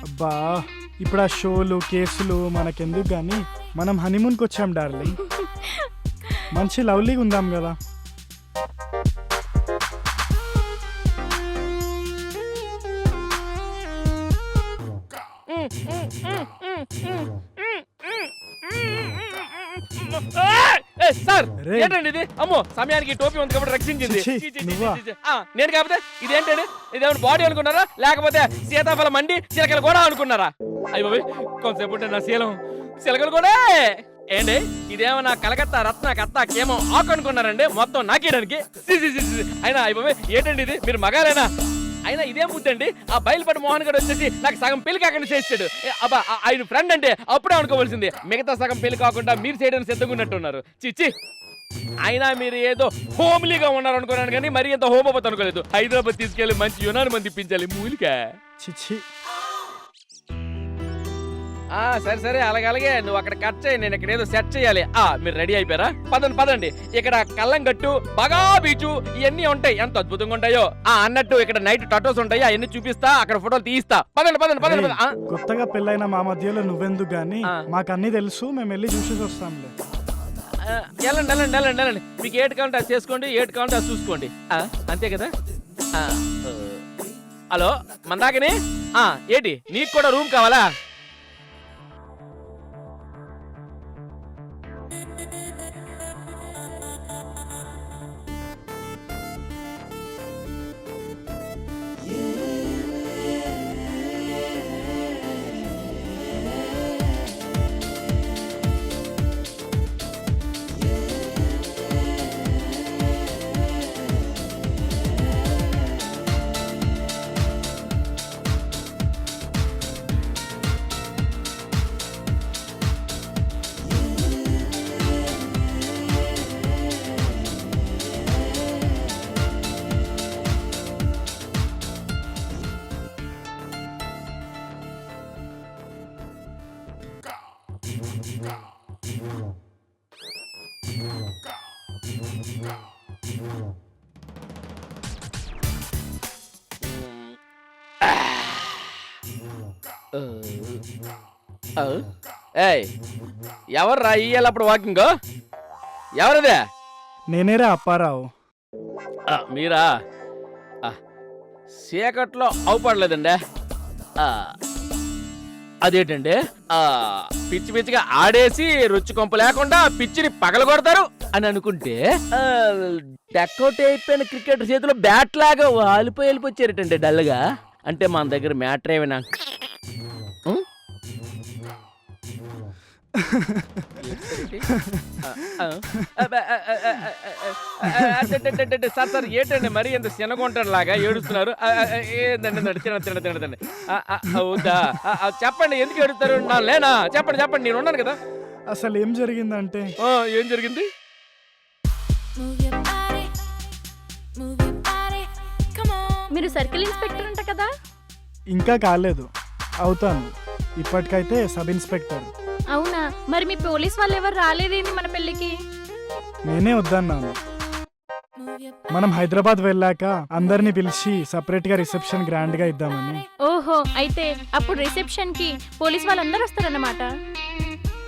అబ్బా ఇప్పుడు ఆ షోలు కేసులు మనకెందుకు కానీ మనం హనీమూన్కి వచ్చాం డార్లింగ్. మంచి లవ్లీగా ఉందాం కదా. సార్ ఏంటండి ఇది? అమ్మో సమయానికి టోపీ ఉంది కాబట్టి రక్షించింది. నేను కాకపోతే ఇదేంటండి? ఇదేమన్నా బాడీ అనుకున్నారా లేకపోతే సీతాఫలం మండి చిలకలు కూడా అనుకున్నారా? అయ్యి బాబు కొంతసేపు నా శీలం చిలకలు కూడా ఏంటి? ఇదేమన్నా కలకత్తా రత్న కత్తా కేమో ఆకు అనుకున్నారండి మొత్తం నాకేయడానికి. అయినా అయ్యి బాబు ఏంటండి ఇది? మీరు మగాలేనా? అయినా ఇదేం బుద్ధండి? ఆ బయలుపడి మోహన్ గారు వచ్చేసి నాకు సగం పెళ్లి కాకుండా చేస్తాడు. అబ్బా ఆయన ఫ్రెండ్ అంటే అప్పుడే అనుకోవాల్సింది. మిగతా సగం పెళ్లి కాకుండా మీరు చేయడానికి సిద్ధంగా ఉన్నట్టున్నారు. చిచ్చి అయినా మీరు ఏదో హోమ్లీగా ఉన్నారు అనుకున్నాను కానీ మరి ఎంత హోమోపతి అనుకోలేదు. హైదరాబాద్ తీసుకెళ్లి మంచి యునాని మంది ఇప్పించాలి మూలిక. చిచ్చి సరే సరే అలాగే నువ్వు అక్కడ కట్ చేయి, నేను ఇక్కడ ఏదో సెట్ చేయాలి. మీరు రెడీ అయిపోయారా? పదండి. ఇక్కడ కల్లంగట్టు బగా బీచు ఇవన్నీ ఉంటాయి, ఎంత అద్భుతంగా ఉంటాయో. అన్నట్టు ఇక్కడ నైట్ టటోస్ ఉంటాయి, అవన్నీ చూపిస్తా, అక్కడ ఫోటోలు తీస్తా. పదండి. కొత్తగా పెళ్ళైన మా మధ్యలో నువ్వెందుకు గానీ మాకు అన్ని తెలుసు, మేము వెళ్ళి చూసేసి వస్తాంలే. వెళ్ళండి. మీకు ఏటు కావాలంటే అది చేసుకోండి, ఏటు కావాలంటే అది చూసుకోండి. అంతే కదా. హలో మందాకిని, ఏంటి నీకు కూడా రూమ్ కావాలా? ఎవర్రా ఇయ్యాలప్పుడు వాకింగ్? ఎవరిదే? నేనేరా అప్పారావు. మీరా? చీకట్లో అవుపడలేదండి. అదేంటండి పిచ్చి పిచ్చిగా ఆడేసి రుచి కొంప లేకుండా పిచ్చిని పగల కొడతారు అని అనుకుంటే డక్అవుట్ అయిపోయిన క్రికెటర్ చేతిలో బ్యాట్ లాగా వెళ్ళిపోచ్చారటండి డల్గా. అంటే మన దగ్గర మ్యాటర్ ఏమైనా? సార్ ఏంటండి మరి ఎంత శనగొంటాడు లాగా ఏడుస్తున్నారు? తినండి. అవుదా చెప్పండి, ఎందుకు ఏడుస్తారు? నా లేనా? చెప్పండి, నేను ఉన్నాను కదా. అసలు ఏం జరిగిందంటే ఏం జరిగింది? మీరు సర్కిల్ ఇన్స్పెక్టర్ అంట కదా? ఇంకా కాలేదు, అవుతాను. ఇప్పటికైతే సబ్ ఇన్స్పెక్టర్. అవునా? మరి మీ పోలీస్ వాళ్ళు ఎవరు రాలేదేంటి మన పెళ్ళికి? నేనే వద్దన్నాను. మనం హైదరాబాద్ వెళ్ళాక అందరిని పిలిచి సపరేట్ గా రిసెప్షన్ గ్రాండ్ గా ఇద్దామని. ఓహో, అయితే అప్పుడు రిసెప్షన్ కి పోలీస్ వాళ్ళందరూ వస్తారన్నమాట.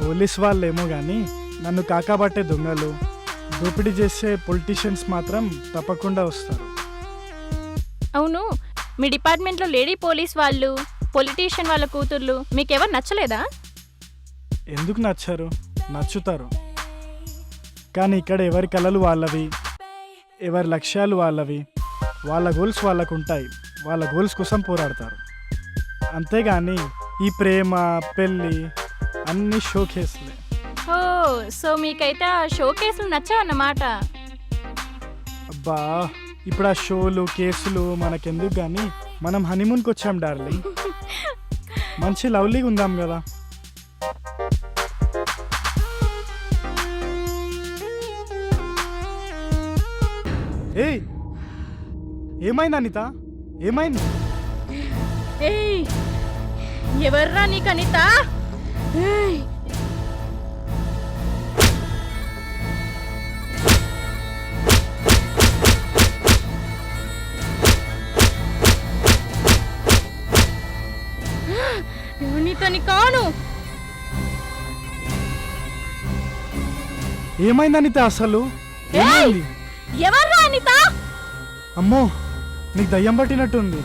పోలీస్ వాళ్ళేమో గాని నన్ను కాకాబట్టే దొంగలు, దోపిడీ చేసే పొలిటీషియన్స్ మాత్రం తప్పకుండా వస్తారు. అవును, మీ డిపార్ట్మెంట్ లో లేడీ పోలీస్ వాళ్ళు, పొలిటీషియన్ వాళ్ళ కూతుర్లు మీకెవరు నచ్చలేదా? ఎందుకు నచ్చారు? నచ్చుతారు. కానీ ఇక్కడ ఎవరి కళలు వాళ్ళవి, ఎవరి లక్ష్యాలు వాళ్ళవి, వాళ్ళ గోల్స్ వాళ్ళకు ఉంటాయి, వాళ్ళ గోల్స్ కోసం పోరాడతారు. అంతేగాని ఈ ప్రేమ పెళ్ళి అన్ని షో కేసులే. ఓ, సో మీకైతే ఆ షో కేసులు నచ్చావన్నమాట. అబ్బా ఇప్పుడు ఆ షోలు కేసులు మనకెందుకు కానీ మనం హనీమూన్కి వచ్చాం డార్లింగ్. మంచి లవ్లీగా ఉందాం కదా. ఏయ్ ఏమైంది అనిత? ఏమైంది? ఏయ్ ఎవర్రా నీకు అనిత? ఏయ్ అనితని కాను. ఏమైంది అనిత అసలు? ఏమైంది? ఎవర్రా అనిత? అమ్మో, నీకు దయ్యం పట్టినట్టుంది.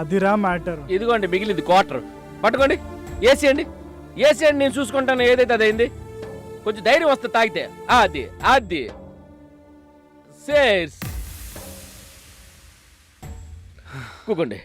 అదిరా మ్యాటర్. ఇదిగోండి మిగిలింది క్వార్టర్. పట్టుకోండి, వేసేయండి వేసేయండి, నేను చూసుకుంటాను. ఏదైతే అదైంది. కొంచెం ధైర్యం వస్తే తాగితే. అది అది సేర్స్ కూకోండి.